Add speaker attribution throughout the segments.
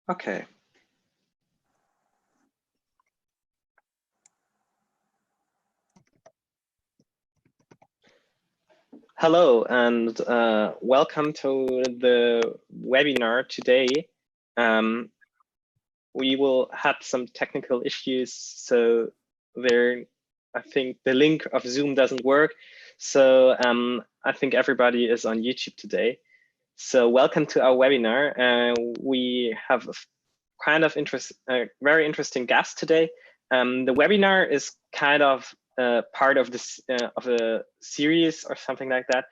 Speaker 1: Okay. Hello and welcome to the webinar today. We will have some technical issues, so I think the link of Zoom doesn't work. So I think everybody is on YouTube today. So welcome to our webinar. We have a very interesting guest today. The webinar is kind of part of this of a series or something like that.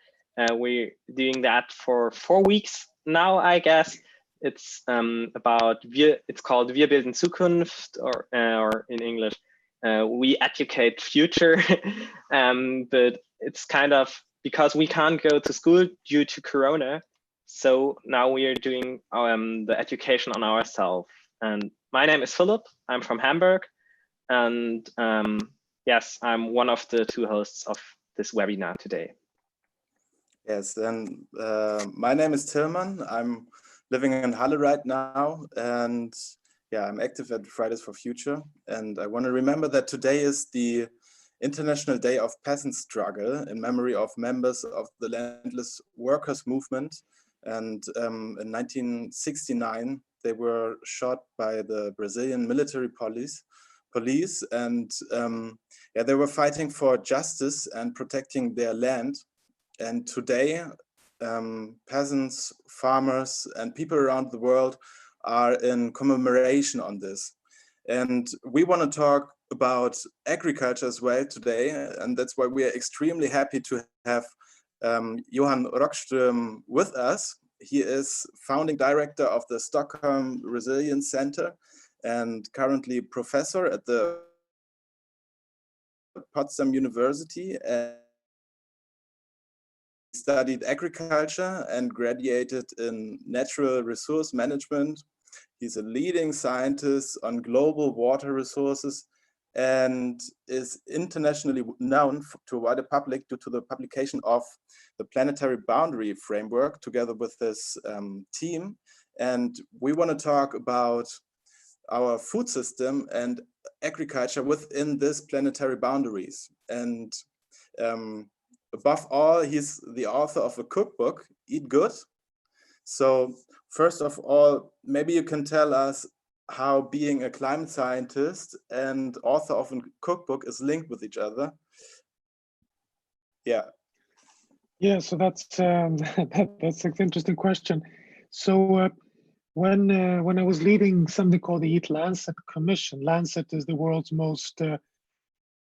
Speaker 1: We're doing that for 4 weeks now, I guess. It's it's called Wir bilden Zukunft, or in English, we educate future. But it's kind of because we can't go to school due to Corona. So now we are doing the education on ourselves. And my name is Philip. I'm from Hamburg. And yes, I'm one of the 2 hosts of this webinar today.
Speaker 2: Yes, then my name is Tillman. I'm living in Halle right now. And yeah, I'm active at Fridays for Future. And I want to remember that today is the International Day of Peasant Struggle in memory of members of the landless workers movement. And in 1969, they were shot by the Brazilian military police. And yeah, they were fighting for justice and protecting their land. And today, peasants, farmers, and people around the world are in commemoration on this. And we want to talk about agriculture as well today. And that's why we are extremely happy to have Johan Rockström with us. He is founding director of the Stockholm Resilience Center and currently professor at the Potsdam University. And studied agriculture and graduated in natural resource management. He's a leading scientist on global water resources and is internationally known to a wider public due to the publication of the Planetary Boundary Framework together with this team. And we want to talk about our food system and agriculture within this planetary boundaries. And above all, he's the author of a cookbook, Eat Good. So first of all, maybe you can tell us how being a climate scientist and author of a cookbook is linked with each other. Yeah.
Speaker 3: Yeah, so that's an interesting question. So when I was leading something called the Eat Lancet Commission, Lancet is the world's most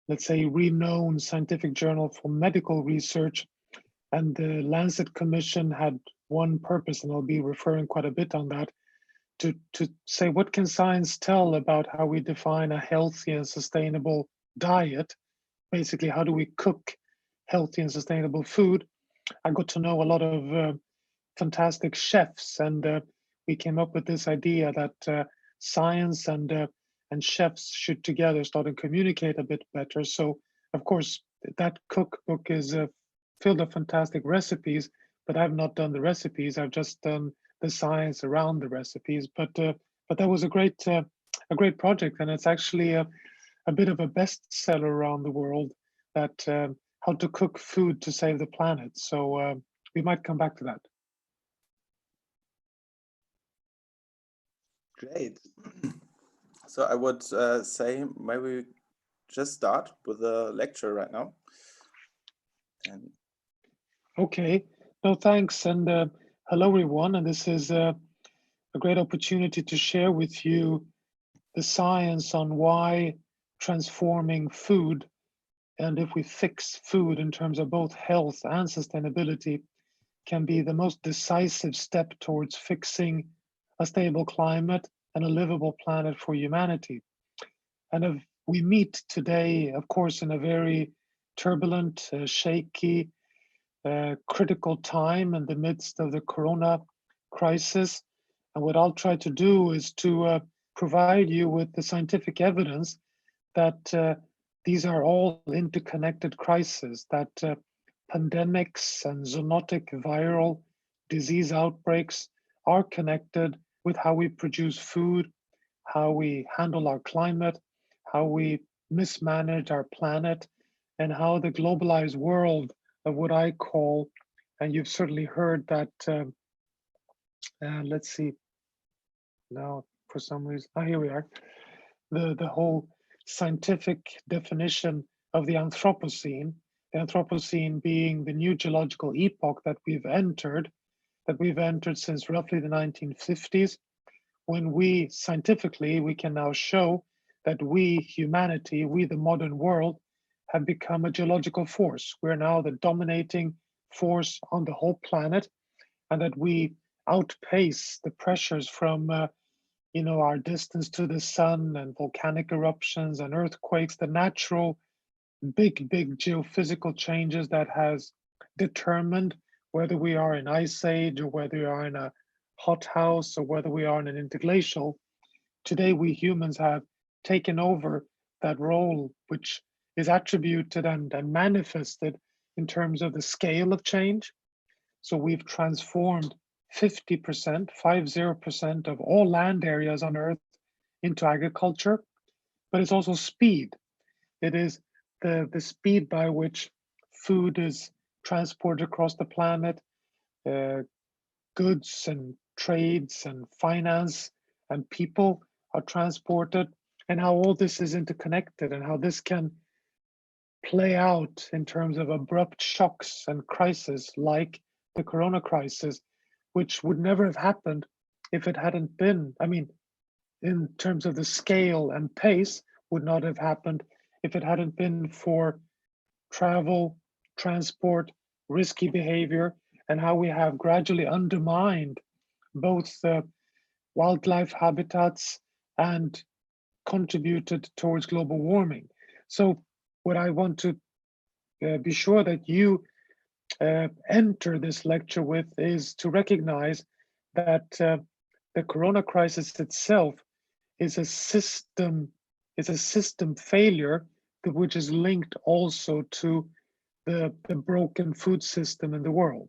Speaker 3: let's say, renowned scientific journal for medical research. And the Lancet Commission had one purpose, and I'll be referring quite a bit on that, to say, what can science tell about how we define a healthy and sustainable diet? Basically, how do we cook healthy and sustainable food? I got to know a lot of fantastic chefs, and we came up with this idea that science and chefs should together start to communicate a bit better. So, of course, that cookbook is filled of fantastic recipes, but I've not done the recipes. I've just done the science around the recipes. But that was a great project, and it's actually a bit of a bestseller around the world. That how to cook food to save the planet. So we might come back to that.
Speaker 2: Great. So I would say maybe just start with the lecture right now. And
Speaker 3: okay. No, thanks. And hello, everyone. And this is a great opportunity to share with you the science on why transforming food, and if we fix food in terms of both health and sustainability, can be the most decisive step towards fixing a stable climate and a livable planet for humanity. And we meet today, of course, in a very turbulent, shaky, critical time in the midst of the Corona crisis. And what I'll try to do is to provide you with the scientific evidence that these are all interconnected crises, that pandemics and zoonotic viral disease outbreaks are connected with how we produce food, how we handle our climate, how we mismanage our planet, and how the globalized world of what I call, and you've certainly heard that, let's see, now for some reason, here we are, the whole scientific definition of the Anthropocene being the new geological epoch that we've entered since roughly the 1950s, when we scientifically, we can now show that we, humanity, we the modern world, have become a geological force. We're now the dominating force on the whole planet, and that we outpace the pressures from our distance to the sun and volcanic eruptions and earthquakes, the natural big geophysical changes that has determined whether we are in ice age or whether we are in a hothouse or whether we are in an interglacial. Today, we humans have taken over that role, which is attributed and manifested in terms of the scale of change. So we've transformed 50% of all land areas on Earth into agriculture, but it's also speed. It is the speed by which food is transported across the planet, goods and trades and finance and people are transported, and how all this is interconnected and how this can play out in terms of abrupt shocks and crises like the corona crisis, which would never have happened if it hadn't been, in terms of the scale and pace, would not have happened if it hadn't been for travel, transport, risky behavior, and how we have gradually undermined both wildlife habitats and contributed towards global warming. So what I want to be sure that you enter this lecture with is to recognize that the corona crisis itself is a system failure, which is linked also to the broken food system in the world.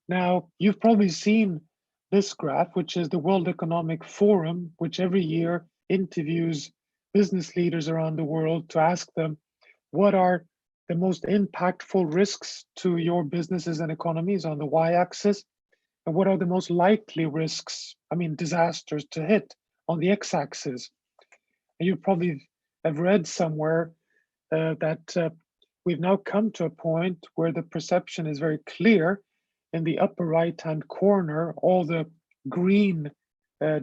Speaker 3: Now, you've probably seen this graph, which is the World Economic Forum, which every year interviews business leaders around the world to ask them, what are the most impactful risks to your businesses and economies on the y-axis? And what are the most likely risks, disasters to hit on the x-axis? And you probably have read somewhere that we've now come to a point where the perception is very clear. In the upper right-hand corner, all the green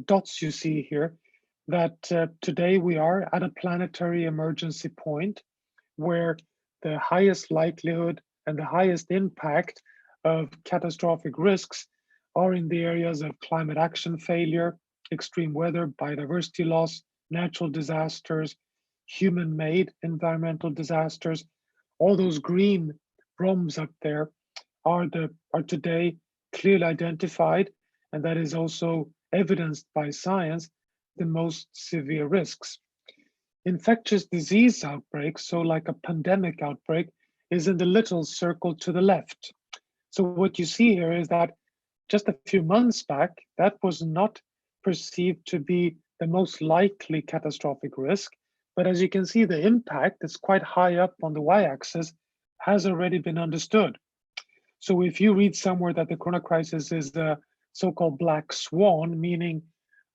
Speaker 3: dots you see here, that today we are at a planetary emergency point where the highest likelihood and the highest impact of catastrophic risks are in the areas of climate action failure, extreme weather, biodiversity loss, natural disasters, human-made environmental disasters. All those green rhombs up there are today clearly identified, and that is also evidenced by science, the most severe risks. Infectious disease outbreaks, so like a pandemic outbreak, is in the little circle to the left. So what you see here is that just a few months back, that was not perceived to be the most likely catastrophic risk. But as you can see, the impact is quite high up on the y-axis, has already been understood. So if you read somewhere that the corona crisis is the so-called black swan, meaning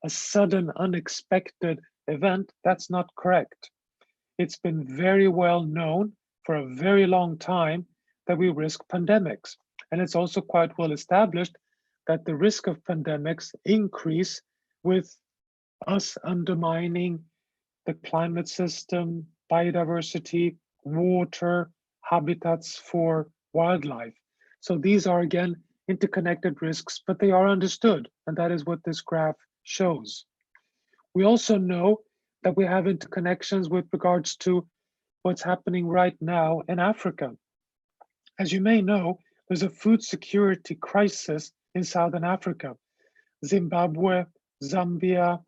Speaker 3: a sudden unexpected event, that's not correct. It's been very well known for a very long time that we risk pandemics. And it's also quite well established that the risk of pandemics increase with us undermining the climate system, biodiversity, water, habitats for wildlife. So these are, again, interconnected risks, but they are understood, and that is what this graph shows. We also know that we have interconnections with regards to what's happening right now in Africa. As you may know, there's a food security crisis in Southern Africa. Zimbabwe, Zambia,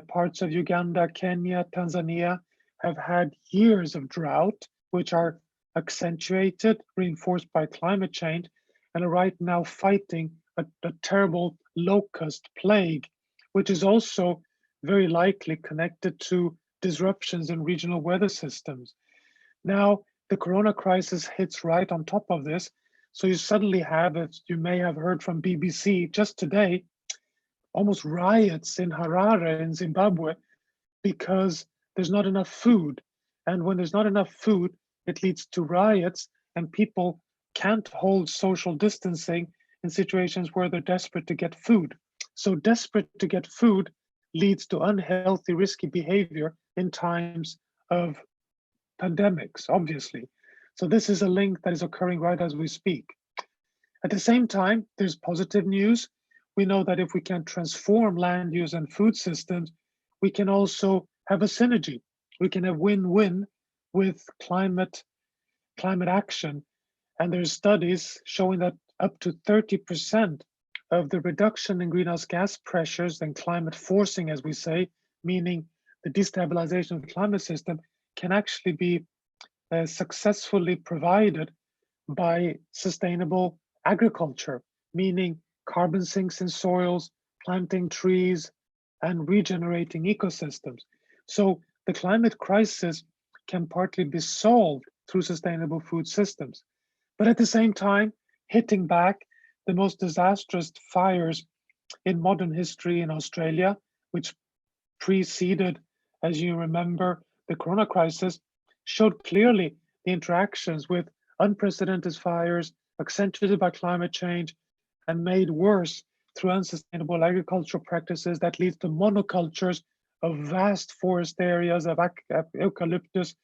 Speaker 3: parts of Uganda, Kenya, Tanzania have had years of drought, which are accentuated, reinforced by climate change, and are right now fighting a terrible locust plague, which is also very likely connected to disruptions in regional weather systems. Now, the corona crisis hits right on top of this. So you suddenly have, as you may have heard from BBC just today, almost riots in Harare in Zimbabwe because there's not enough food. And when there's not enough food, it leads to riots, and people can't hold social distancing in situations where they're desperate to get food. So desperate to get food leads to unhealthy, risky behavior in times of pandemics, obviously. So this is a link that is occurring right as we speak. At the same time, there's positive news. We know that if we can transform land use and food systems, we can also have a synergy. We can have win-win with climate action. And there's studies showing that up to 30% of the reduction in greenhouse gas pressures and climate forcing, as we say, meaning the destabilization of the climate system, can actually be successfully provided by sustainable agriculture, meaning carbon sinks in soils, planting trees, and regenerating ecosystems. So the climate crisis can partly be solved through sustainable food systems. But at the same time, hitting back the most disastrous fires in modern history in Australia, which preceded, as you remember, the corona crisis, showed clearly the interactions with unprecedented fires accentuated by climate change and made worse through unsustainable agricultural practices that leads to monocultures of vast forest areas of eucalyptus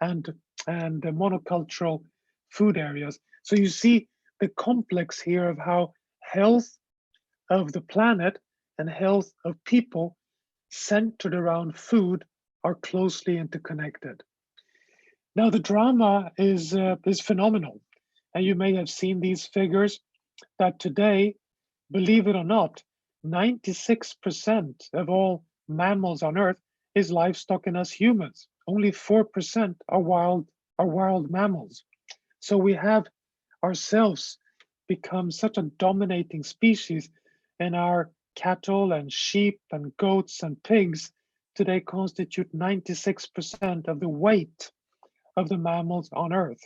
Speaker 3: and monocultural food areas. So you see the complex here of how health of the planet and health of people centered around food are closely interconnected. Now the drama is phenomenal, and you may have seen these figures that today, believe it or not, 96% of all mammals on Earth is livestock and us humans. Only 4% are wild mammals. So we have ourselves become such a dominating species, and our cattle and sheep and goats and pigs today constitute 96% of the weight of the mammals on Earth.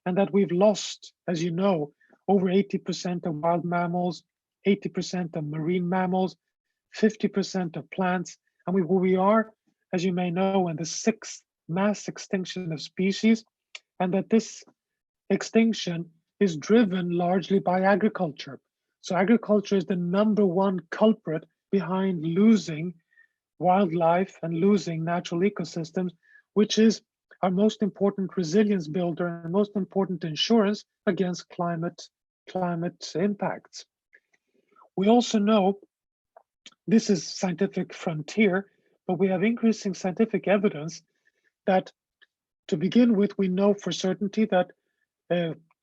Speaker 3: And that we've lost, as you know, over 80% of wild mammals, 80% of marine mammals, 50% of plants. And we are, as you may know, in the 6th mass extinction of species, and that this extinction is driven largely by agriculture. So agriculture is the #1 culprit behind losing wildlife and losing natural ecosystems, which is our most important resilience builder and most important insurance against climate impacts. We also know, this is scientific frontier, but we have increasing scientific evidence that, to begin with, we know for certainty that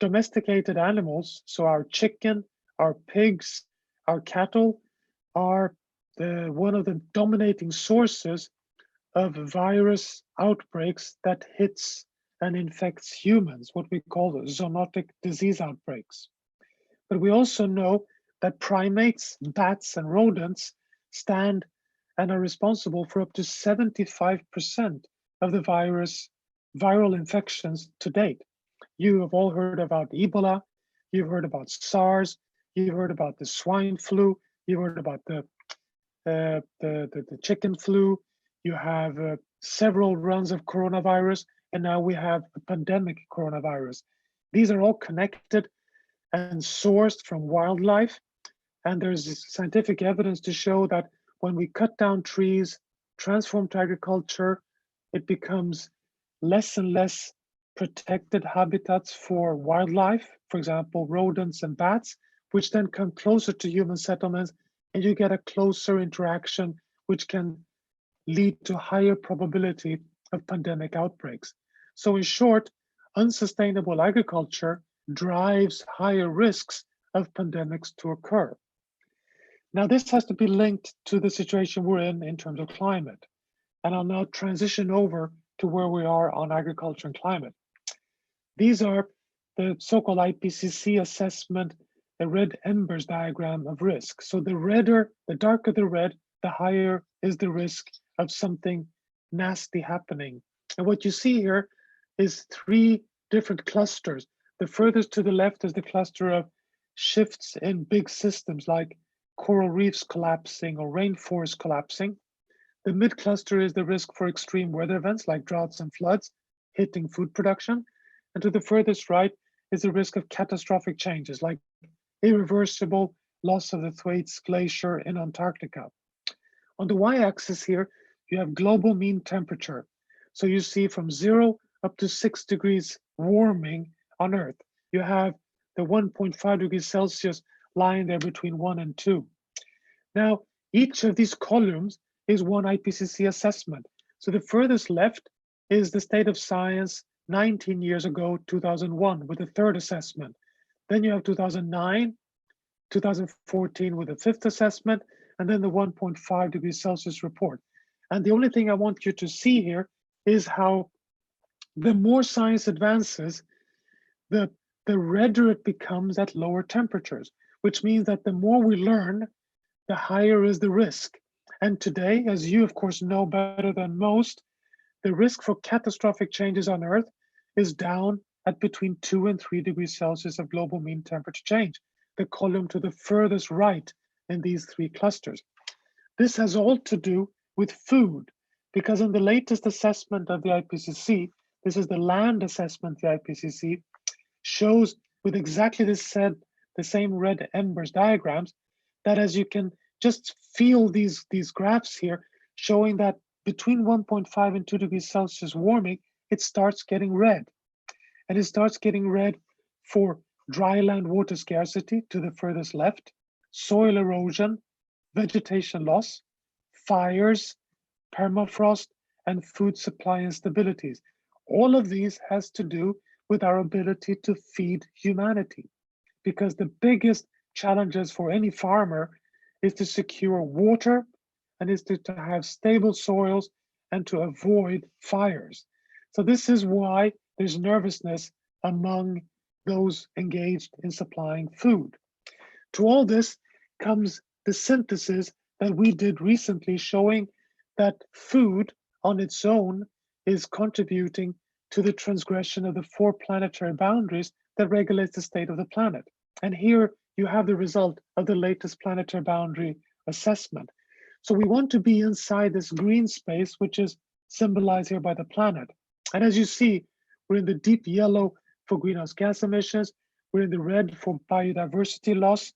Speaker 3: domesticated animals, so our chicken, our pigs, our cattle, are one of the dominating sources of virus outbreaks that hits and infects humans, what we call zoonotic disease outbreaks. But we also know that primates, bats, and rodents stand and are responsible for up to 75% of the viral infections to date. You have all heard about Ebola, you've heard about SARS, you've heard about the swine flu, you've heard about the chicken flu, you have several runs of coronavirus, and now we have a pandemic coronavirus. These are all connected and sourced from wildlife, and there's scientific evidence to show that when we cut down trees, transform to agriculture, it becomes less and less protected habitats for wildlife, for example, rodents and bats, which then come closer to human settlements, and you get a closer interaction, which can lead to higher probability of pandemic outbreaks. So in short, unsustainable agriculture drives higher risks of pandemics to occur. Now, this has to be linked to the situation we're in terms of climate. And I'll now transition over to where we are on agriculture and climate. These are the so-called IPCC assessment, the red embers diagram of risk. So the darker the red, the higher is the risk of something nasty happening. And what you see here is 3 different clusters. The furthest to the left is the cluster of shifts in big systems like coral reefs collapsing or rainforests collapsing. The mid cluster is the risk for extreme weather events like droughts and floods hitting food production. And to the furthest right is the risk of catastrophic changes like irreversible loss of the Thwaites Glacier in Antarctica. On the y-axis here, you have global mean temperature. So you see from 0 up to 6 degrees warming on Earth. You have the 1.5 degrees Celsius lying there between 1 and 2. Now, each of these columns is one IPCC assessment. So the furthest left is the state of science 19 years ago, 2001, with the 3rd assessment. Then you have 2009, 2014 with the 5th assessment, and then the 1.5 degrees Celsius report. And the only thing I want you to see here is how the more science advances, the redder it becomes at lower temperatures, which means that the more we learn, the higher is the risk. And today, as you of course know better than most, the risk for catastrophic changes on Earth is down at between 2 and 3 degrees Celsius of global mean temperature change, the column to the furthest right in these 3 clusters. This has all to do with food, because in the latest assessment of the IPCC, this is the land assessment, the IPCC, shows with exactly the same red embers diagrams, that as you can just feel these graphs here, showing that between 1.5 and 2 degrees Celsius warming, it starts getting red. And it starts getting red for dry land water scarcity to the furthest left, soil erosion, vegetation loss, fires, permafrost, and food supply instabilities. All of these has to do with our ability to feed humanity, because the biggest challenges for any farmer is to secure water and is to have stable soils and to avoid fires. So this is why there's nervousness among those engaged in supplying food. To all this comes the synthesis that we did recently, showing that food on its own is contributing to the transgression of the 4 planetary boundaries that regulate the state of the planet. And here you have the result of the latest planetary boundary assessment. So we want to be inside this green space, which is symbolized here by the planet. And as you see, we're in the deep yellow for greenhouse gas emissions, we're in the red for biodiversity loss,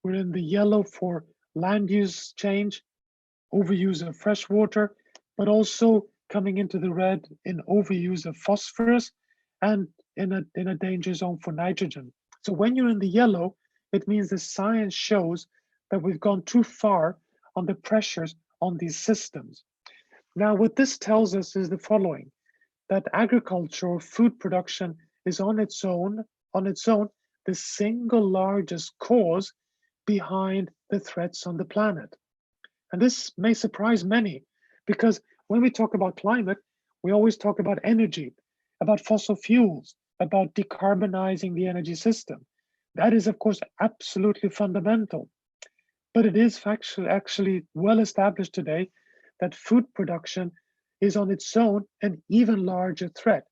Speaker 3: we're in the yellow for land use change, overuse of fresh water, but also coming into the red in overuse of phosphorus and in a danger zone for nitrogen. So when you're in the yellow, it means the science shows that we've gone too far on the pressures on these systems. Now, what this tells us is the following, that agriculture or food production is on its own, the single largest cause behind the threats on the planet. And this may surprise many, because when we talk about climate, we always talk about energy, about fossil fuels, about decarbonizing the energy system. That is, of course, absolutely fundamental. But it is actually well established today that food production is on its own an even larger threat,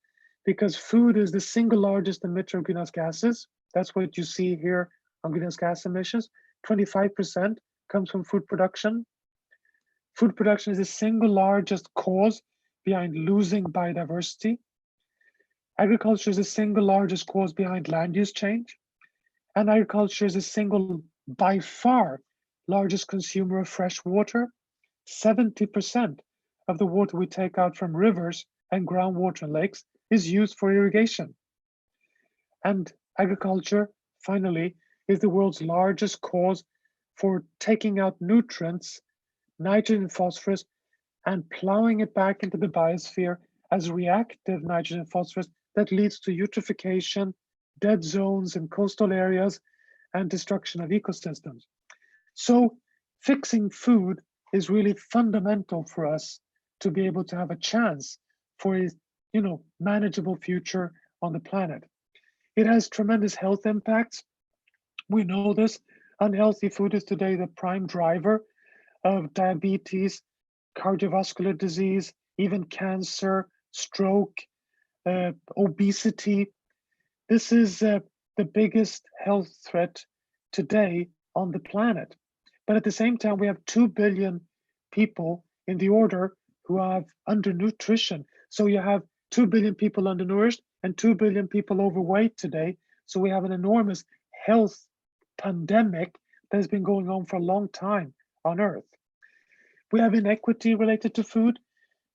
Speaker 3: because food is the single largest emitter of greenhouse gases. That's what you see here on greenhouse gas emissions. 25% comes from food production. Food production is the single largest cause behind losing biodiversity. Agriculture is the single largest cause behind land use change. And agriculture is the single, by far, largest consumer of fresh water. 70% of the water we take out from rivers and groundwater and lakes is used for irrigation. And agriculture, finally, is the world's largest cause for taking out nutrients, nitrogen and phosphorus, and plowing it back into the biosphere as reactive nitrogen and phosphorus that leads to eutrophication, dead zones in coastal areas, and destruction of ecosystems. So fixing food is really fundamental for us to be able to have a chance for a manageable future on the planet. It has tremendous health impacts. We know this. Unhealthy food is today the prime driver of diabetes, cardiovascular disease, even cancer, stroke, obesity. This is the biggest health threat today on the planet. But at the same time, we have 2 billion people in the order who have undernutrition. So you have 2 billion people undernourished and 2 billion people overweight today. So we have an enormous health pandemic that has been going on for a long time on Earth. We have inequity related to food.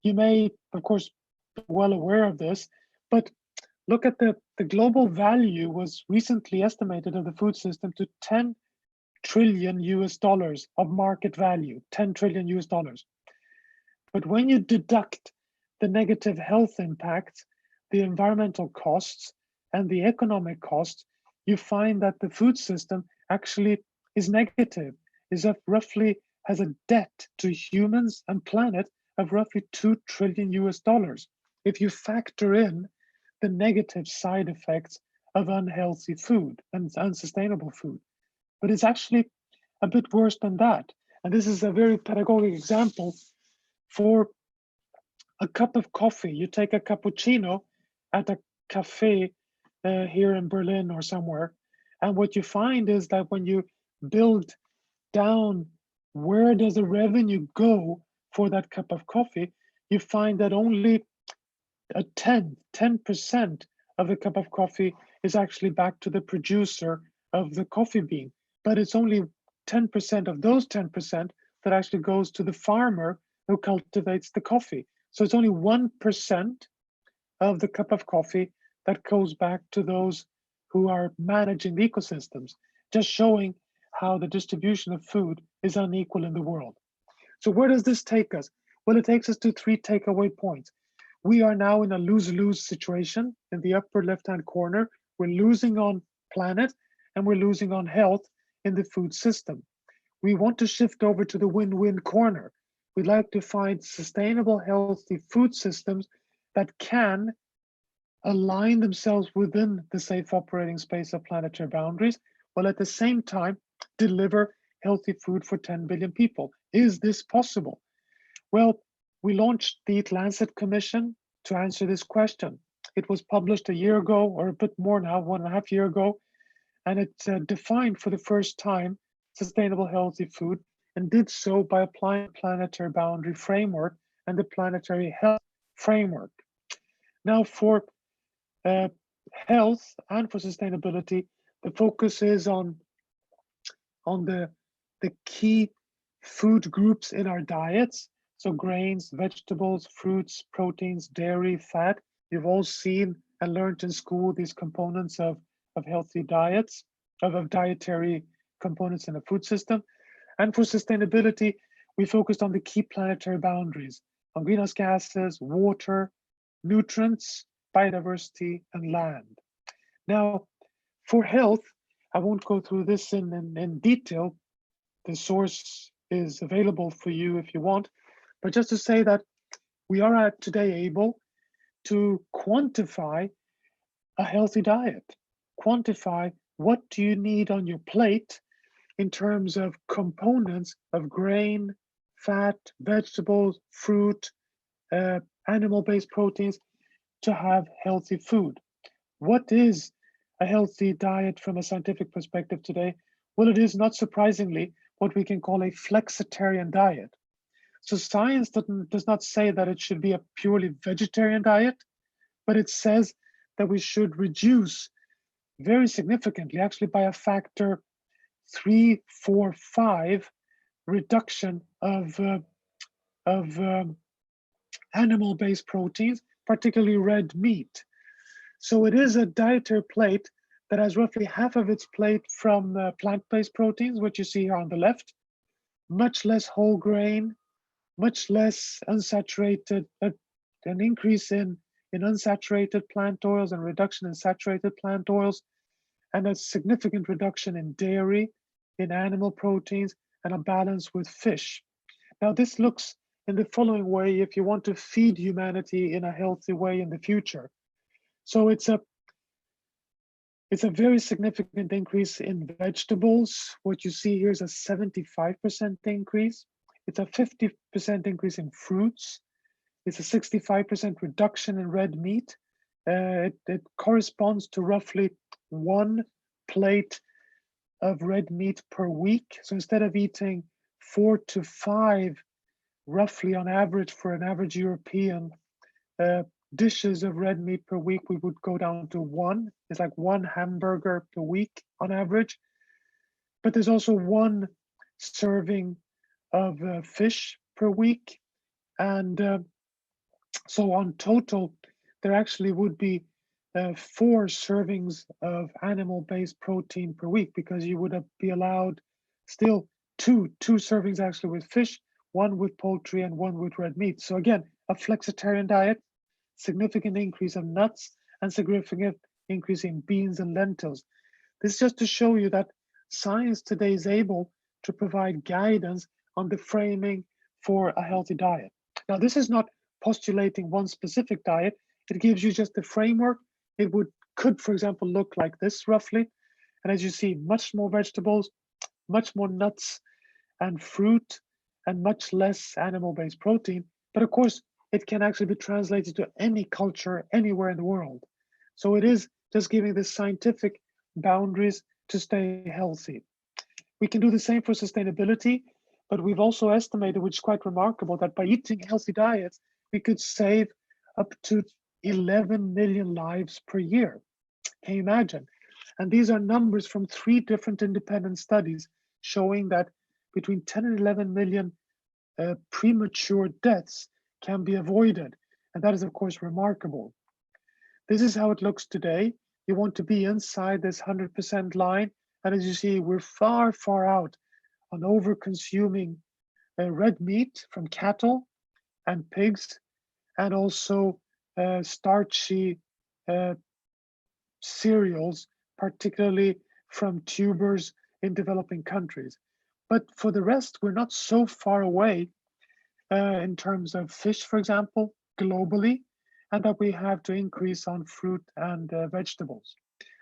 Speaker 3: You may, of course, be well aware of this, but look at the global value was recently estimated of the food system to 10 trillion US dollars of market value, 10 trillion US dollars. But when you deduct the negative health impacts, the environmental costs, and the economic costs, you find that the food system actually is negative, roughly has a debt to humans and planet of roughly 2 trillion US dollars. If you factor in the negative side effects of unhealthy food and unsustainable food. But it's actually a bit worse than that. And this is a very pedagogic example. For a cup of coffee, you take a cappuccino at a cafe here in Berlin or somewhere. And what you find is that when you build down where does the revenue go for that cup of coffee, you find that only a 10% of a cup of coffee is actually back to the producer of the coffee bean. But it's only 10% of those 10% that actually goes to the farmer who cultivates the coffee. So it's only 1% of the cup of coffee that goes back to those who are managing the ecosystems, just showing how the distribution of food is unequal in the world. So where does this take us? Well, it takes us to 3 takeaway points. We are now in a lose-lose situation. In the upper left-hand corner, we're losing on planet and we're losing on health in the food system. We want to shift over to the win-win corner. We'd like to find sustainable, healthy food systems that can align themselves within the safe operating space of planetary boundaries, while at the same time deliver healthy food for 10 billion people. Is this possible? Well, we launched the Eat Lancet Commission to answer this question. It was published a year ago, or a bit more now, 1.5 years ago, and it defined for the first time sustainable healthy food, and did so by applying planetary boundary framework and the planetary health framework. Now, for health and for sustainability, the focus is on the key food groups in our diets. So grains, vegetables, fruits, proteins, dairy, fat. You've all seen and learned in school these components of healthy diets, of dietary components in a food system. And for sustainability, we focused on the key planetary boundaries, on greenhouse gases, water, nutrients, biodiversity, and land. Now, for health, I won't go through this in detail. The source is available for you if you want, but just to say that we are today able to quantify a healthy diet, quantify what do you need on your plate in terms of components of grain, fat, vegetables, fruit, animal-based proteins to have healthy food. What is a healthy diet from a scientific perspective today? Well, it is not surprisingly what we can call a flexitarian diet. So science does not say that it should be a purely vegetarian diet, but it says that we should reduce very significantly, actually by a factor 3, 4, 5 reduction of animal-based proteins, particularly red meat. So it is a dietary plate that has roughly half of its plate from plant-based proteins, which you see here on the left, much less whole grain, much less unsaturated, an increase in unsaturated plant oils and reduction in saturated plant oils, and a significant reduction in dairy, in animal proteins, and a balance with fish. Now, this looks in the following way if you want to feed humanity in a healthy way in the future. So it's a very significant increase in vegetables. What you see here is a 75% increase. It's a 50% increase in fruits. It's a 65% reduction in red meat. It corresponds to roughly 1 plate of red meat per week. So instead of eating 4 to 5, roughly on average for an average European, dishes of red meat per week, we would go down to 1. It's like 1 hamburger per week on average. But there's also 1 serving of fish per week. And so on total, there actually would be 4 servings of animal-based protein per week, because you would be allowed still two servings actually with fish, 1 with poultry and 1 with red meat. So again, a flexitarian diet, significant increase of nuts, and significant increase in beans and lentils. This is just to show you that science today is able to provide guidance on the framing for a healthy diet. Now, this is not postulating one specific diet. It gives you just the framework. It could, for example, look like this roughly. And as you see, much more vegetables, much more nuts and fruit, and much less animal-based protein. But of course, it can actually be translated to any culture anywhere in the world. So it is just giving the scientific boundaries to stay healthy. We can do the same for sustainability, but we've also estimated, which is quite remarkable, that by eating healthy diets, we could save up to 11 million lives per year. Can you imagine? And these are numbers from 3 different independent studies showing that between 10 and 11 million premature deaths can be avoided. And that is, of course, remarkable. This is how it looks today. You want to be inside this 100% line. And as you see, we're far, far out on over-consuming red meat from cattle and pigs, and also starchy cereals, particularly from tubers in developing countries. But for the rest, we're not so far away in terms of fish, for example, globally, and that we have to increase on fruit and vegetables.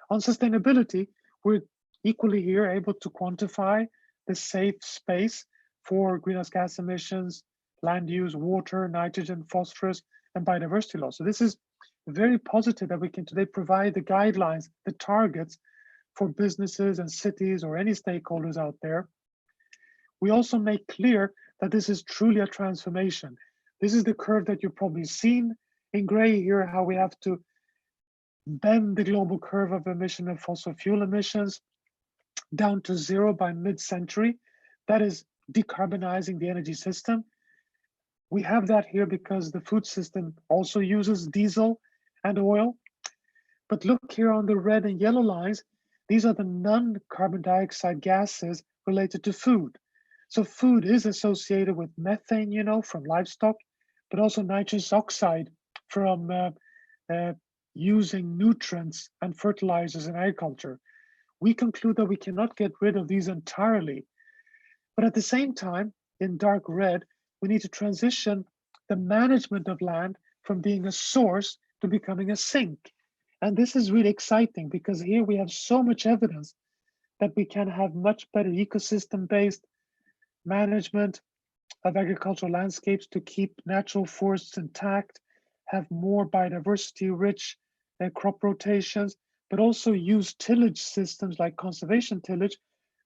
Speaker 3: On sustainability, we're equally here able to quantify the safe space for greenhouse gas emissions, land use, water, nitrogen, phosphorus, and biodiversity loss. So this is very positive that we can today provide the guidelines, the targets for businesses and cities or any stakeholders out there. We also make clear that this is truly a transformation. This is the curve that you've probably seen in gray here, how we have to bend the global curve of emission of fossil fuel emissions down to 0 by mid-century. That is decarbonizing the energy system. We have that here because the food system also uses diesel and oil. But look here on the red and yellow lines, these are the non-carbon dioxide gases related to food. So food is associated with methane, you know, from livestock, but also nitrous oxide from using nutrients and fertilizers in agriculture. We conclude that we cannot get rid of these entirely. But at the same time, in dark red, we need to transition the management of land from being a source to becoming a sink. And this is really exciting because here we have so much evidence that we can have much better ecosystem-based management of agricultural landscapes to keep natural forests intact, have more biodiversity-rich crop rotations, but also use tillage systems like conservation tillage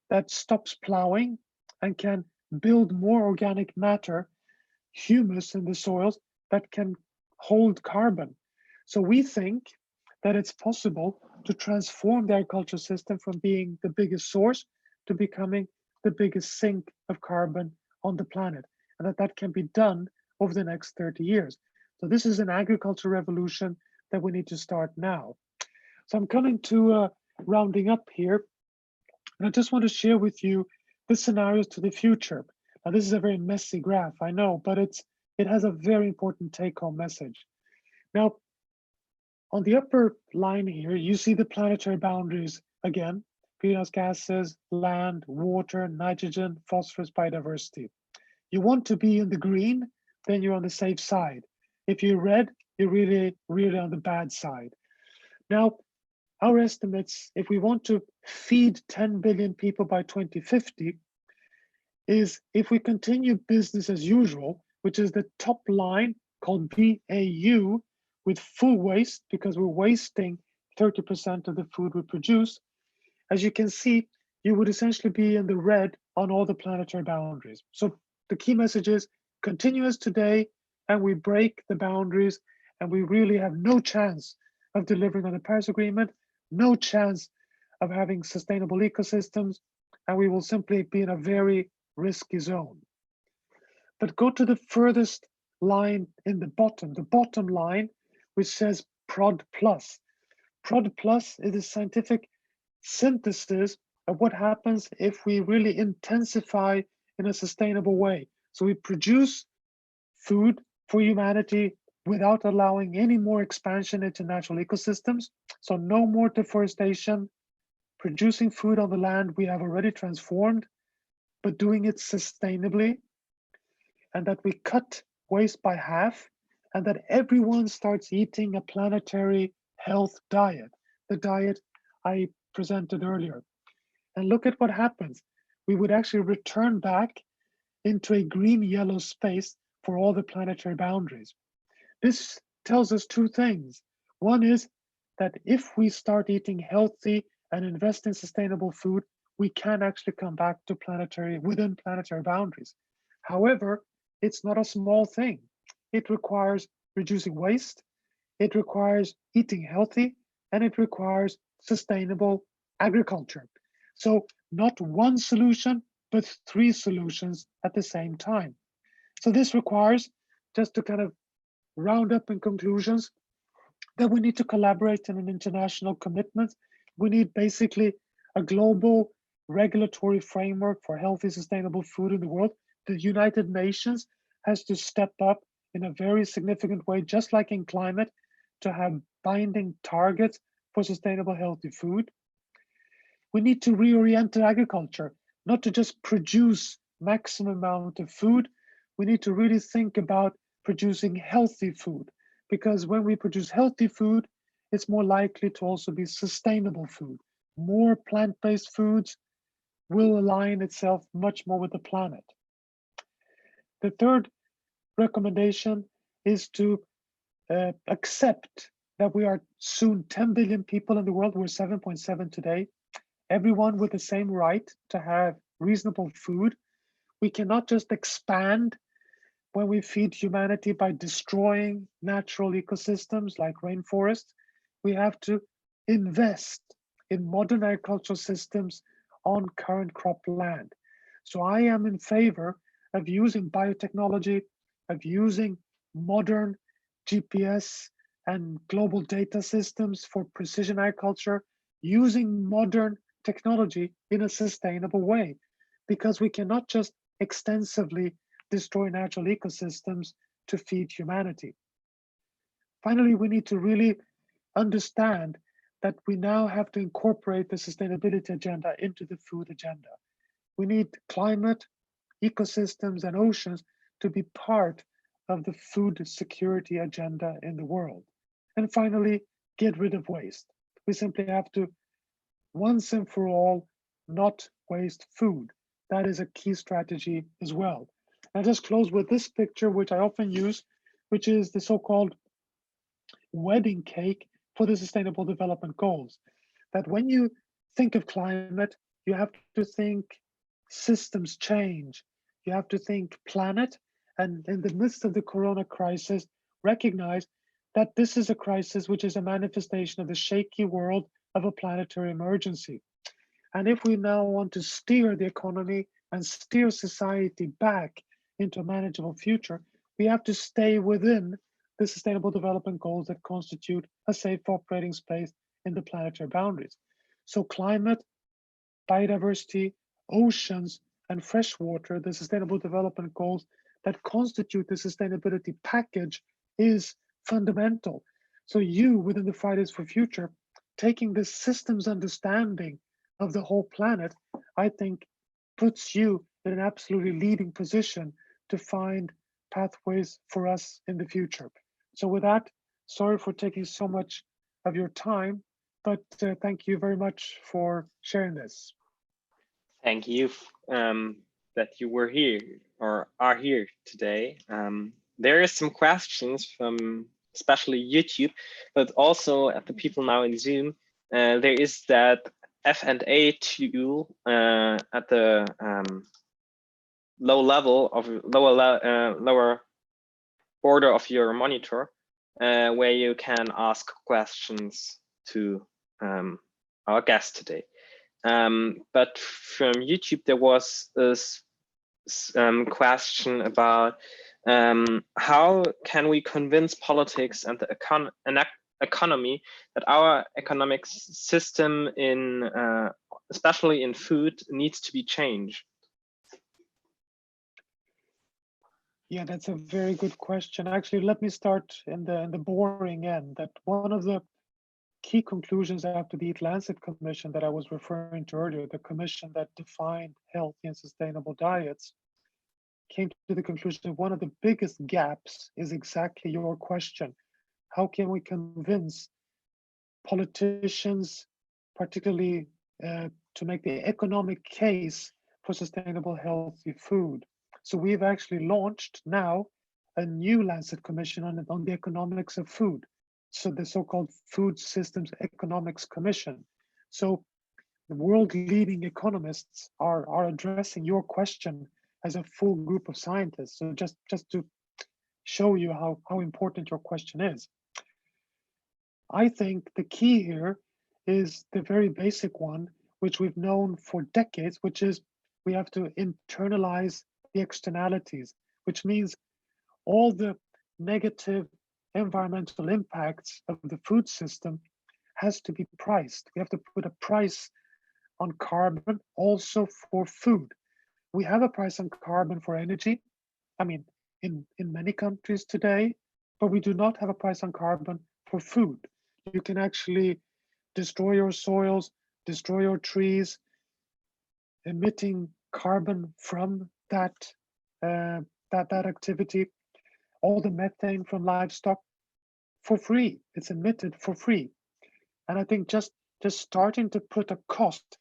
Speaker 3: that stops plowing and can build more organic matter, humus in the soils that can hold carbon. So we think that it's possible to transform the agricultural system from being the biggest source to becoming the biggest sink of carbon on the planet, and that can be done over the next 30 years. So this is an agricultural revolution that we need to start now. So I'm coming to rounding up here, and I just want to share with you the scenarios to the future. Now, this is a very messy graph, I know, but it has a very important take-home message. Now, on the upper line here, you see the planetary boundaries again: greenhouse gases, land, water, nitrogen, phosphorus, biodiversity. You want to be in the green, then you're on the safe side. If you're red, you're really, really on the bad side. Now, our estimates, if we want to feed 10 billion people by 2050, is if we continue business as usual, which is the top line called BAU, with full waste, because we're wasting 30% of the food we produce, as you can see, you would essentially be in the red on all the planetary boundaries. So the key message is continue as today, and we break the boundaries, and we really have no chance of delivering on the Paris Agreement, no chance of having sustainable ecosystems, and we will simply be in a very risky zone. But go to the furthest line in the bottom line, which says Prod Plus. Prod Plus is a scientific synthesis of what happens if we really intensify in a sustainable way. So we produce food for humanity without allowing any more expansion into natural ecosystems. So no more deforestation, producing food on the land we have already transformed, but doing it sustainably, and that we cut waste by half, and that everyone starts eating a planetary health diet, the diet I presented earlier. And look at what happens. We would actually return back into a green-yellow space for all the planetary boundaries. This tells us two things. One is that if we start eating healthy and invest in sustainable food, we can actually come back to within planetary boundaries. However, it's not a small thing. It requires reducing waste, it requires eating healthy, and it requires sustainable agriculture. So not one solution, but three solutions at the same time. So this requires, just to kind of round up in conclusions, that we need to collaborate in an international commitment. We need basically a global regulatory framework for healthy, sustainable food in the world. The United Nations has to step up in a very significant way, just like in climate, to have binding targets for sustainable, healthy food. We need to reorient agriculture, not to just produce maximum amount of food. We need to really think about producing healthy food, because when we produce healthy food, it's more likely to also be sustainable food. More plant-based foods will align itself much more with the planet. The third recommendation is to accept that we are soon 10 billion people in the world. We're 7.7 today. Everyone with the same right to have reasonable food. We cannot just expand when we feed humanity by destroying natural ecosystems like rainforests. We have to invest in modern agricultural systems on current crop land. So I am in favor of using biotechnology, of using modern GPS and global data systems for precision agriculture, using modern technology in a sustainable way, because we cannot just extensively destroy natural ecosystems to feed humanity. Finally, we need to really understand that we now have to incorporate the sustainability agenda into the food agenda. We need climate, ecosystems, and oceans to be part of the food security agenda in the world. And finally, get rid of waste. We simply have to, once and for all, not waste food. That is a key strategy as well. I'll just close with this picture, which I often use, which is the so-called wedding cake for the Sustainable Development Goals. That when you think of climate, you have to think systems change. You have to think planet, and in the midst of the corona crisis, recognize that this is a crisis which is a manifestation of the shaky world of a planetary emergency. And if we now want to steer the economy and steer society back into a manageable future, we have to stay within the Sustainable Development Goals that constitute a safe operating space in the planetary boundaries. So climate, biodiversity, oceans, and freshwater, the Sustainable Development Goals that constitute the sustainability package, is fundamental. So you, within the Fridays for Future, taking this systems understanding of the whole planet, I think puts you in an absolutely leading position to find pathways for us in the future. So with that, sorry for taking so much of your time, but thank you very much for sharing this.
Speaker 1: Thank you. that you were here or are here today. There is some questions from especially YouTube, but also at the people now in Zoom. There is that F&A tool at the lower border of your monitor, where you can ask questions to our guest today. But from YouTube, there was this question about how can we convince politics and the economy that our economic system, in especially in food, needs to be changed?
Speaker 3: Yeah, that's a very good question. Actually, let me start in the boring end. That one of the key conclusions after the Eat-Lancet Commission that I was referring to earlier, the commission that defined healthy and sustainable diets, came to the conclusion that one of the biggest gaps is exactly your question. How can we convince politicians, particularly to make the economic case for sustainable, healthy food? So we've actually launched now a new Lancet Commission on the economics of food. So the so-called Food Systems Economics Commission. So the world-leading economists are addressing your question as a full group of scientists. So just to show you how important your question is. I think the key here is the very basic one, which we've known for decades, which is we have to internalize the externalities, which means all the negative environmental impacts of the food system has to be priced. We have to put a price on carbon also for food. We have a price on carbon for energy, I mean, in many countries today, but we do not have a price on carbon for food. You can actually destroy your soils, destroy your trees, emitting carbon from that activity, all the methane from livestock for free. It's emitted for free. And I think just starting to put a cost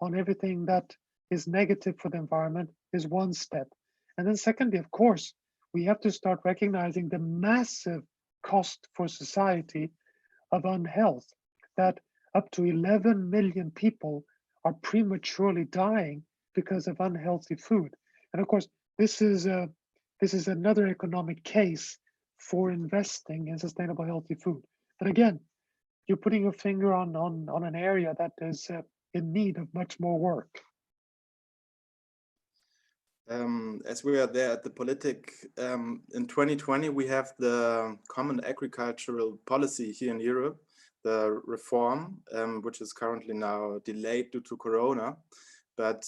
Speaker 3: on everything that is negative for the environment is one step. And then secondly, of course, we have to start recognizing the massive cost for society of unhealth, that up to 11 million people are prematurely dying because of unhealthy food. And of course, this is another economic case for investing in sustainable, healthy food. But again, you're putting your finger on an area that is in need of much more work.
Speaker 2: As we are there at the Politik, in 2020, we have the Common Agricultural Policy here in Europe, the reform, which is currently now delayed due to Corona, but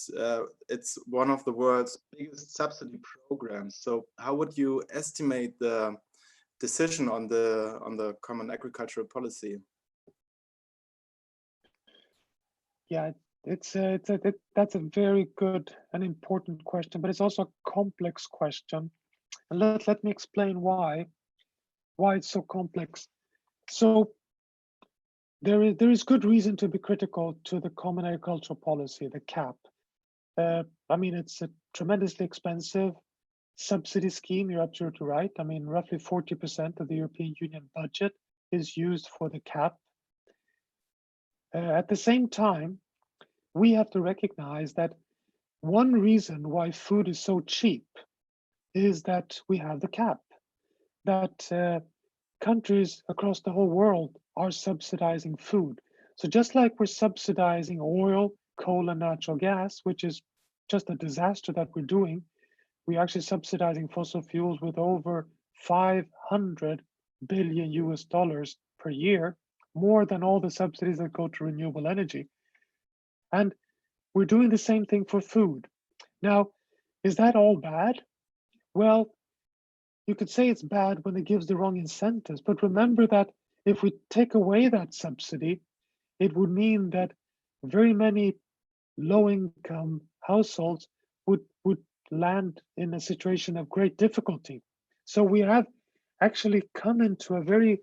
Speaker 2: it's one of the world's biggest subsidy programs. So how would you estimate the decision on the Common Agricultural Policy?
Speaker 3: Yeah, that's a very good and important question, but it's also a complex question. And let me explain why it's so complex. So there is good reason to be critical to the Common Agricultural Policy, the CAP. I mean, it's a tremendously expensive subsidy scheme. You're absolutely right. I mean, roughly 40% of the European Union budget is used for the CAP. At the same time, we have to recognize that one reason why food is so cheap is that we have the CAP, that countries across the whole world are subsidizing food. So just like we're subsidizing oil, coal, and natural gas, which is just a disaster that we're doing, we're actually subsidizing fossil fuels with over $500 billion per year, more than all the subsidies that go to renewable energy. And we're doing the same thing for food. Now, is that all bad? Well, you could say it's bad when it gives the wrong incentives, but remember that if we take away that subsidy, it would mean that very many low-income households would land in a situation of great difficulty. So we have actually come into a very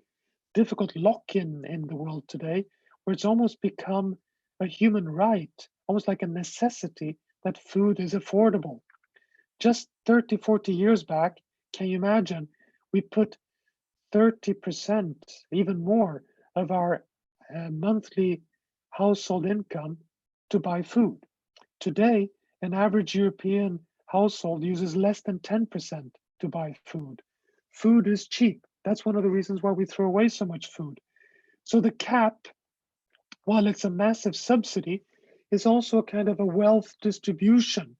Speaker 3: difficult lock-in in the world today, where it's almost become a human right, almost like a necessity, that food is affordable. just 30, 40 years back, can you imagine, we put 30%, even more, of our monthly household income to buy food. Today, an average European household uses less than 10% to buy food. Food is cheap. That's one of the reasons why we throw away so much food. So the cap, while it's a massive subsidy, is also a kind of a wealth distribution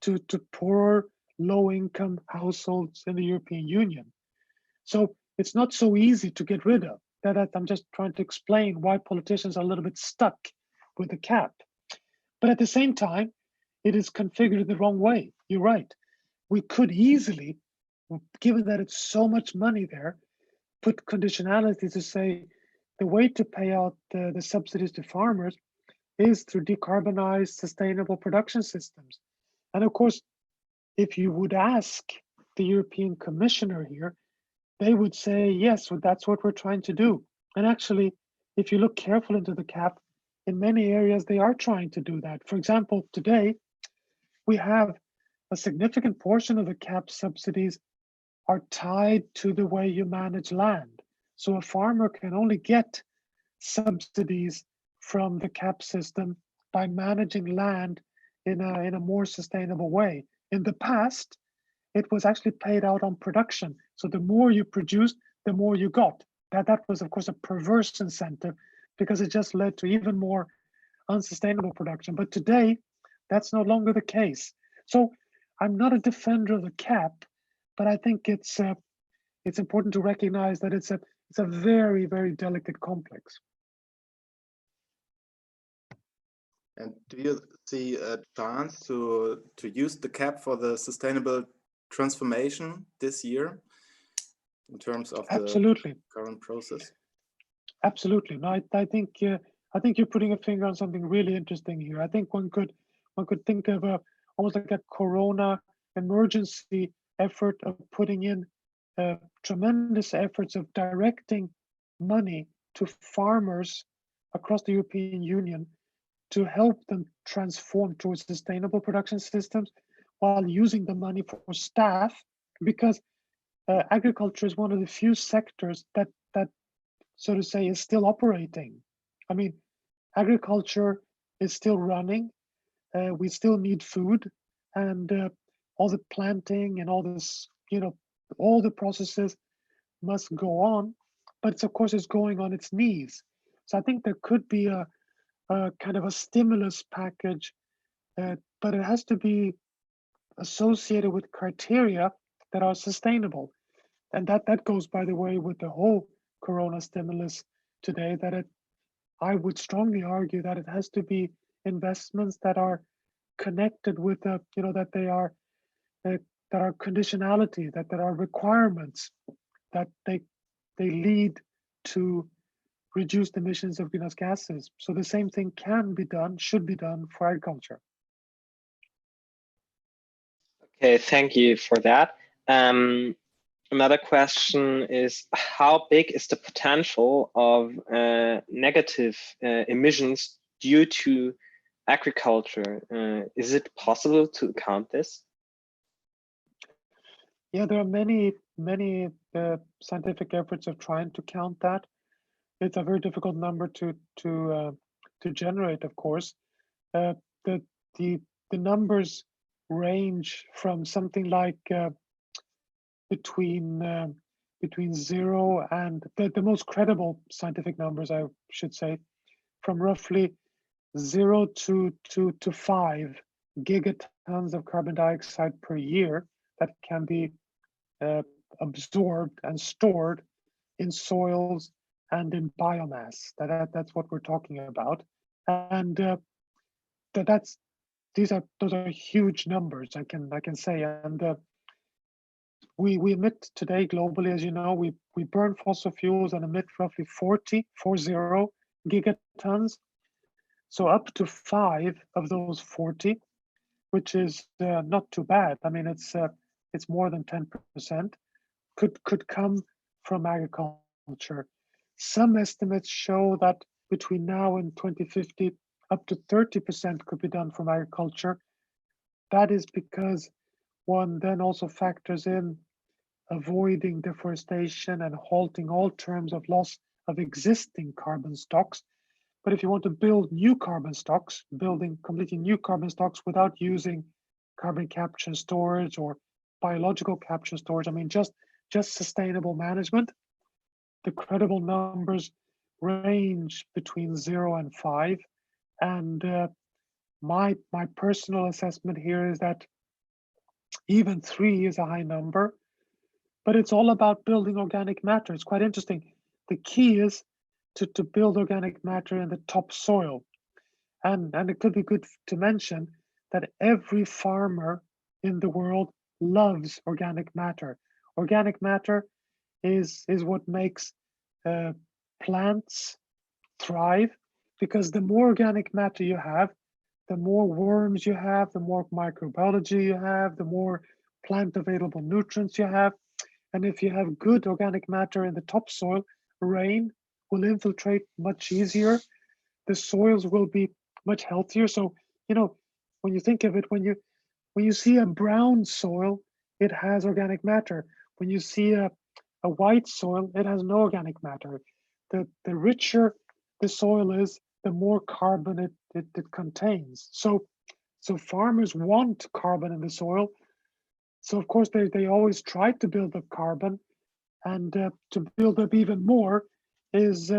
Speaker 3: to poorer, low-income households in the European Union. So it's not so easy to get rid of. That I'm just trying to explain why politicians are a little bit stuck with the cap. But at the same time, it is configured the wrong way. You're right. We could easily, given that it's so much money there, put conditionality to say the way to pay out the subsidies to farmers is through decarbonized, sustainable production systems. And of course, if you would ask the European Commissioner here, they would say, yes, well, that's what we're trying to do. And actually, if you look carefully into the cap, in many areas, they are trying to do that. For example, today, we have a significant portion of the cap subsidies are tied to the way you manage land. So a farmer can only get subsidies from the cap system by managing land in a more sustainable way. In the past, it was actually paid out on production. So the more you produced, the more you got. That was, of course, a perverse incentive because it just led to even more unsustainable production. But today, that's no longer the case. So I'm not a defender of the cap, but I think it's important to recognize that it's a very, very delicate complex.
Speaker 2: And do you see a chance to use the cap for the sustainable transformation this year in terms of
Speaker 3: Absolutely.
Speaker 2: the current process?
Speaker 3: Absolutely. No, I think you're putting a finger on something really interesting here. I think one could think of almost like a Corona emergency effort of putting in tremendous efforts of directing money to farmers across the European Union to help them transform towards sustainable production systems while using the money for staff, because agriculture is one of the few sectors that so to say is still operating. I mean, agriculture is still running. We still need food, and all the planting and all this, all the processes must go on, but it's, of course, it's going on its knees. So I think there could be a kind of a stimulus package, but it has to be associated with criteria that are sustainable. And that goes, by the way, with the whole Corona stimulus today, that I would strongly argue that it has to be investments that are connected with that they are that are conditionality, that are requirements, that they lead to reduced emissions of greenhouse gases. So the same thing can be done, should be done for agriculture.
Speaker 1: Okay, thank you for that. Another question is, how big is the potential of negative emissions due to agriculture? Is it possible to count this?
Speaker 3: Yeah, there are many scientific efforts of trying to count that. It's a very difficult number to generate, of course. The numbers range from something like between 0 and the most credible scientific numbers, I should say, from roughly 0 to 5 gigatons of carbon dioxide per year that can be absorbed and stored in soils and in biomass. That's what we're talking about, and those are huge numbers, I can say. And we emit today globally, as you know, we burn fossil fuels and emit roughly 40 gigatons. So up to 5 of those 40, which is not too bad. I mean, it's more than 10%, could come from agriculture. Some estimates show that between now and 2050, up to 30% could be done from agriculture. That is because one then also factors in avoiding deforestation and halting all terms of loss of existing carbon stocks. But if you want to build new carbon stocks, building completely new carbon stocks without using carbon capture and storage or biological capture and storage, I mean, just sustainable management, the credible numbers range between 0 and 5. And my personal assessment here is that even 3 is a high number, but it's all about building organic matter. It's quite interesting. The key is to build organic matter in the topsoil. And it could be good to mention that every farmer in the world loves organic matter. Organic matter is what makes plants thrive, because the more organic matter you have, the more worms you have, the more microbiology you have, the more plant available nutrients you have. And if you have good organic matter in the topsoil, rain will infiltrate much easier. The soils will be much healthier. So, you know, when you think of it, when you see a brown soil, it has organic matter. When you see a white soil, it has no organic matter. The richer the soil is, the more carbon it contains. So farmers want carbon in the soil. So of course they always try to build up carbon, and to build up even more is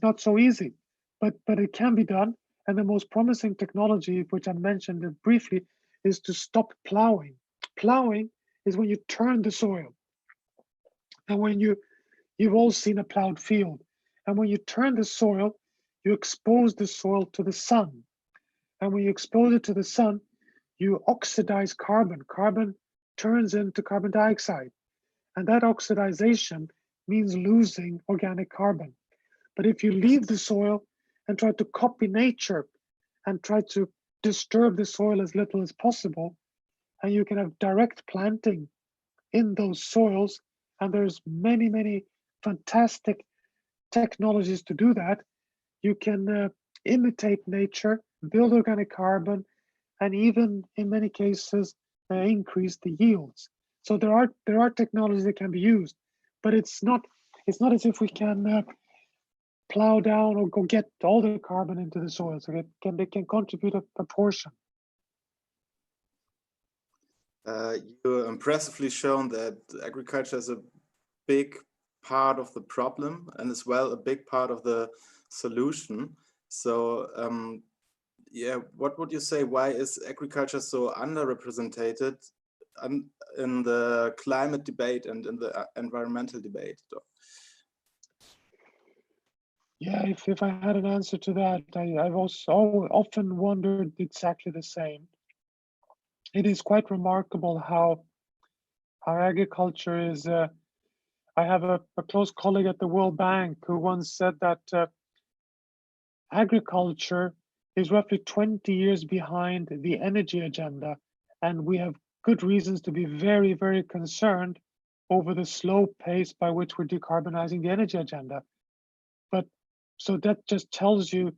Speaker 3: not so easy, but it can be done. And the most promising technology, which I mentioned briefly, is to stop plowing. Plowing is when you turn the soil, and when you've all seen a plowed field, and when you turn the soil, you expose the soil to the sun, and when you expose it to the sun, you oxidize carbon. Carbon turns into carbon dioxide, and that oxidization means losing organic carbon. But if you leave the soil and try to copy nature and try to disturb the soil as little as possible, and you can have direct planting in those soils, and there's many fantastic technologies to do that. You can imitate nature, build organic carbon, and even in many cases increase the yields. So there are technologies that can be used, but it's not as if we can plow down or go get all the carbon into the soil. So they can contribute a portion.
Speaker 2: You impressively shown that agriculture is a big part of the problem and as well a big part of the solution. So yeah, what would you say, why is agriculture so underrepresented in the climate debate and in the environmental debate?
Speaker 3: Yeah, if I had an answer to that, I've also often wondered exactly the same. It is quite remarkable how agriculture is. I have a close colleague at the World Bank who once said that agriculture is roughly 20 years behind the energy agenda, and we have good reasons to be very concerned over the slow pace by which we're decarbonizing the energy agenda. But so that just tells you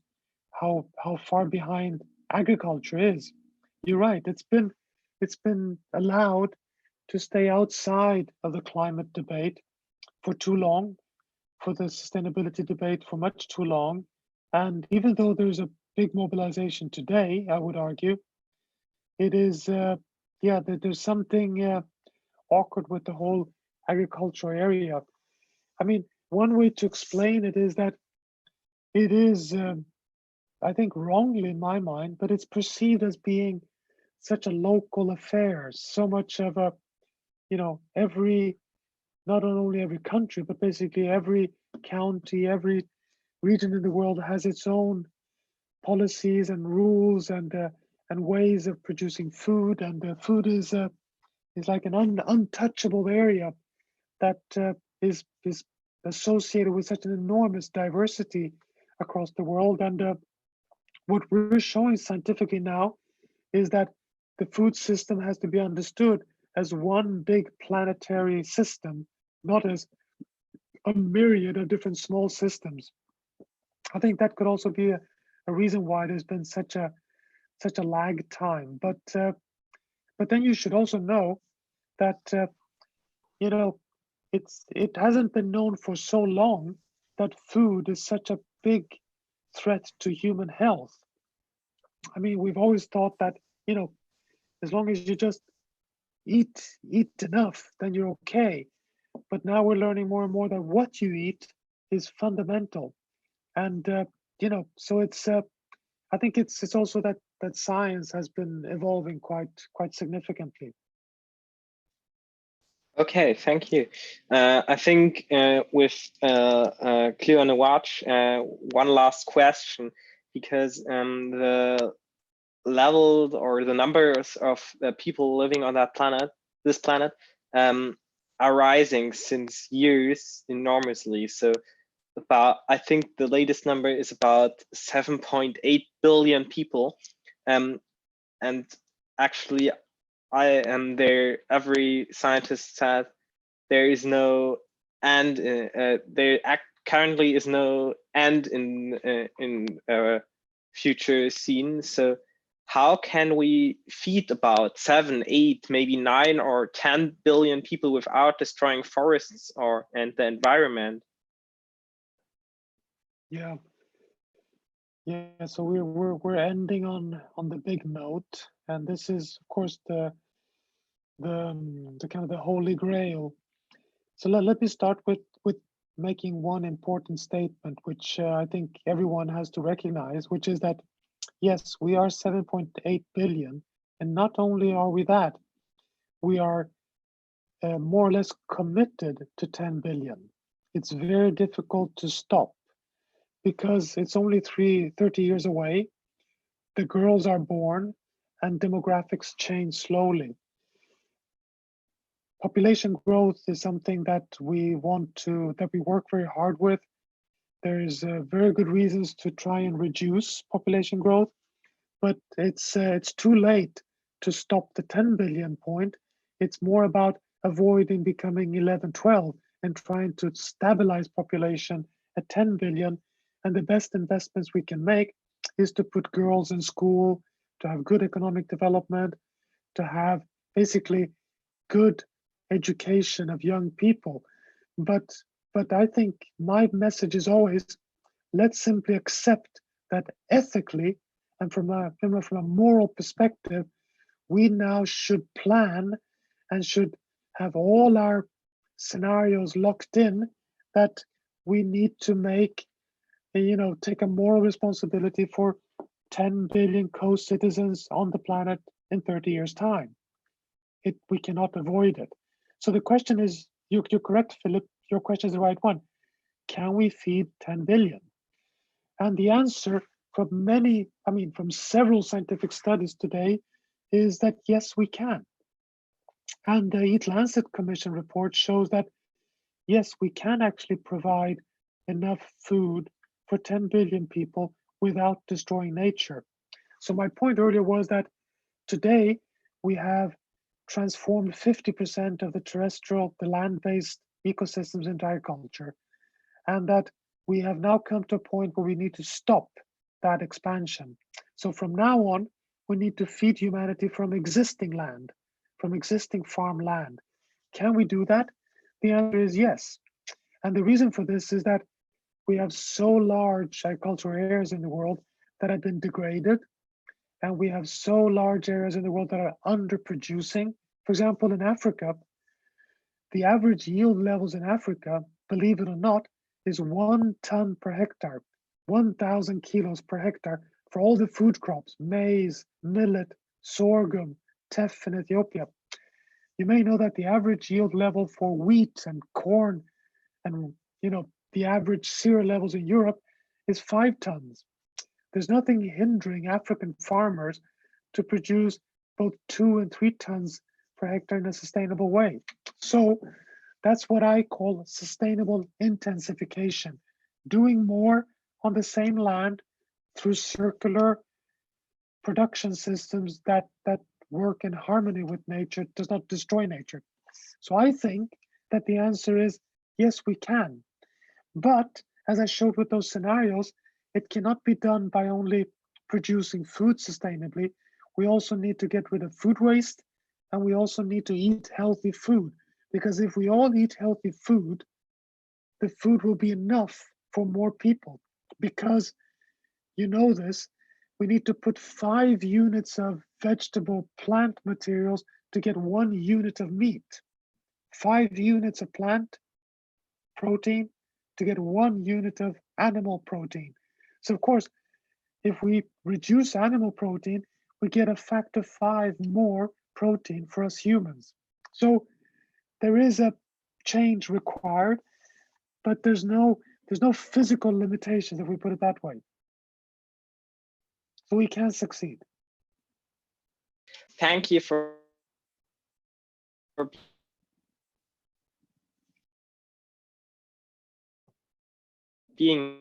Speaker 3: how far behind agriculture is. You're right, it's been allowed to stay outside of the climate debate for too long, for the sustainability debate for much too long. And even though there's a big mobilization today, I would argue, it is, there's something awkward with the whole agricultural area. I mean, one way to explain it is that it is, I think wrongly in my mind, but it's perceived as being such a local affair, so much of a, not only every country, but basically every county, every region in the world has its own policies and rules and ways of producing food, and food is like an untouchable area that is associated with such an enormous diversity across the world. And what we're showing scientifically now is that the food system has to be understood as one big planetary system, not as a myriad of different small systems. I think that could also be a reason why there's been such a lag time. But But then you should also know that, you know, it hasn't been known for so long that food is such a big threat to human health. I mean, we've always thought that, you know, as long as you just eat enough, then you're okay. But now we're learning more and more that what you eat is fundamental. And, you know, so it's, I think it's also that science has been evolving quite significantly.
Speaker 1: Okay, thank you. I think with clear on the watch, one last question, because the level or the numbers of people living on that planet, this planet, are rising since years enormously. So about, I think the latest number is about 7.8 billion people. And actually, I am there. Every scientist said there is no end. There currently is no end in future scene. So how can we feed about 7, 8, maybe 9 or 10 billion people without destroying forests and the environment?
Speaker 3: Yeah. Yeah, so we're ending on the big note, and this is of course the kind of the holy grail. So let me start with making one important statement, which I think everyone has to recognize, which is that yes, we are 7.8 billion, and not only are we that, we are more or less committed to 10 billion. It's very difficult to stop because it's only 30 years away. The girls are born and demographics change slowly. Population growth is something that we work very hard with. There is very good reasons to try and reduce population growth, but it's too late to stop the 10 billion point. It's more about avoiding becoming 11, 12 and trying to stabilize population at 10 billion. And the best investments we can make is to put girls in school, to have good economic development, to have basically good education of young people. But I think my message is always, let's simply accept that ethically and from a moral perspective, we now should plan and should have all our scenarios locked in that we need to make, take a moral responsibility for 10 billion co-citizens on the planet in 30 years' time. We cannot avoid it. So the question is, you're correct, Philip, your question is the right one. Can we feed 10 billion? And the answer from several scientific studies today is that yes, we can. And the Eat Lancet Commission report shows that yes, we can actually provide enough food for 10 billion people without destroying nature. So my point earlier was that today we have transformed 50% of the land-based ecosystems into agriculture, and that we have now come to a point where we need to stop that expansion. So from now on, we need to feed humanity from existing land, from existing farmland. Can we do that? The answer is yes. And the reason for this is that we have so large agricultural areas in the world that have been degraded, and we have so large areas in the world that are underproducing. For example, in Africa, the average yield levels in Africa, believe it or not, is 1 ton per hectare, 1,000 kilos per hectare for all the food crops, maize, millet, sorghum, teff in Ethiopia. You may know that the average yield level for wheat and corn and the average cereal levels in Europe is 5 tons. There's nothing hindering African farmers to produce both 2 and 3 tons per hectare in a sustainable way. So that's what I call sustainable intensification, doing more on the same land through circular production systems that work in harmony with nature, does not destroy nature. So I think that the answer is yes, we can. But as I showed with those scenarios, it cannot be done by only producing food sustainably. We also need to get rid of food waste, and we also need to eat healthy food, because if we all eat healthy food, the food will be enough for more people. Because you know this, we need to put 5 units of vegetable plant materials to get 1 unit of meat. 5 units of plant protein to get 1 unit of animal protein. So of course, if we reduce animal protein, we get a factor 5 more protein for us humans. So there is a change required, but there's no physical limitations, if we put it that way. So we can succeed.
Speaker 1: Thank you for being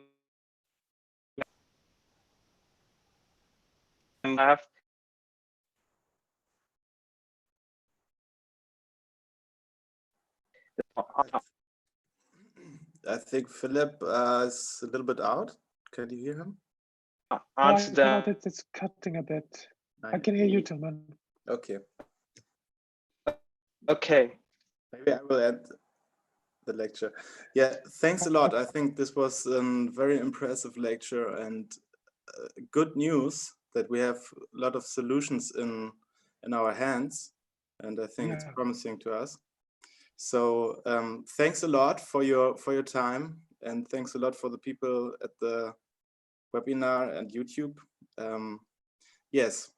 Speaker 2: I think Philip is a little bit out. Can you hear him?
Speaker 3: It's cutting a bit. I can hear you, Tilman.
Speaker 2: Okay.
Speaker 1: Okay.
Speaker 2: Maybe I will end the lecture. Yeah, thanks a lot. I think this was a very impressive lecture and good news that we have a lot of solutions in our hands, and I think it's promising to us. So thanks a lot for your time, and thanks a lot for the people at the webinar and YouTube. Yes,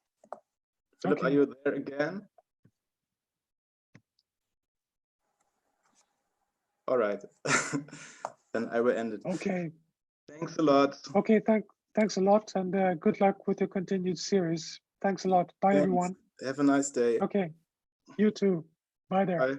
Speaker 2: Philip, are you there again? All right, then I will end it.
Speaker 3: Okay.
Speaker 2: Thanks a lot.
Speaker 3: Okay, thanks a lot, and good luck with your continued series. Thanks a lot. Bye, everyone.
Speaker 2: Have a nice day.
Speaker 3: Okay, you too. Bye there.
Speaker 2: Bye.